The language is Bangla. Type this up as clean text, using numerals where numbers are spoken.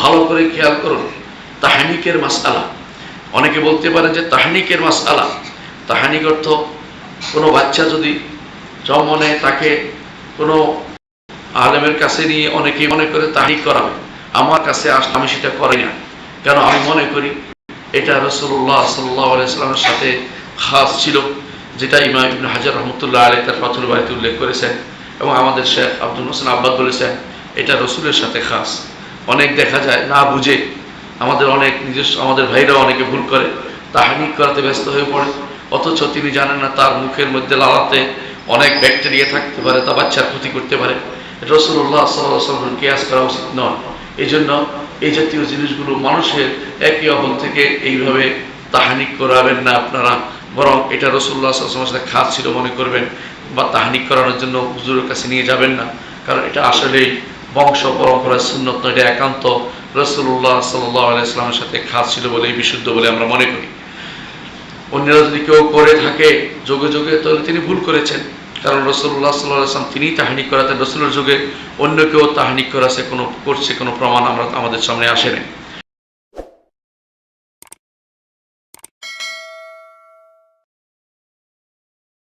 ভালো করে খেয়াল করুন। তাহনিকের মাসআলা, অনেকে বলতে পারেন যে তাহনিকের মাসআলা, তাহনিক অর্থ কোনো বাচ্চা যদি জন্ম নেয় তাকে কোনো আলেমের কাছে নিয়ে অনেকেই মনে করে তাহনিক করাবে। আমার কাছে আসলে আমি সেটা করি না, কেন আমি মনে করি এটা রাসূলুল্লাহ সাল্লাল্লাহু আলাইহি ওয়াসাল্লামের সাথে খাস ছিল, যেটা ইমাম ইবনে হাজার রহমতুল্লাহ আলাইহি তার ফাথুল বারীতে উল্লেখ করেছেন, এবং আমাদের শেখ আব্দুল হোসেন আব্বাদ বলেছেন এটা রসুলের সাথে খাস। অনেক দেখা যায় না বুঝে আমাদের অনেক নিজস্ব আমাদের ভাইরাও অনেকে ভুল করে, তাহনিক করাতে ব্যস্ত হয়ে পড়ে, অথচ তিনি জানেন না তার মুখের মধ্যে লালাতে অনেক ব্যাকটেরিয়া থাকতে পারে, তা বাচ্চার ক্ষতি করতে পারে। রাসূলুল্লাহ সাল্লাল্লাহু আলাইহি ওয়াসাল্লাম কিয়াস করা উচিত নয়। এই জন্য এই জাতীয় জিনিসগুলো মানুষের একে অপর থেকে এইভাবে তাহনিক করাবেন না আপনারা, বরং এটা রাসূলুল্লাহ সাল্লাল্লাহু আলাইহি ওয়াসাল্লামের সাথে খাস ছিল মনে করবেন, বা তাহনিক করানোর জন্য হুজুরের কাছে নিয়ে যাবেন না, কারণ এটা আসলেই বংশ পরম্পরার সুন্নত নয়, এটা একান্ত রাসূলুল্লাহ সাল্লাল্লাহু আলাইহি ওয়াসাল্লামের সাথে খাস ছিল বলেই বিশুদ্ধ বলে আমরা মনে করি। অন্যরা যদি কেউ করে থাকে যুগে যুগে, তাহলে তিনি ভুল করেছেন, কারণ রাসূলুল্লাহ সাল্লাল্লাহু আলাইহি ওয়াসাল্লাম তিনিই তাহনিক করাতেন। রাসূলের যুগে অন্য কেউ তাহনিক করছে কোনো প্রমাণ আমাদের সামনে আসেনি।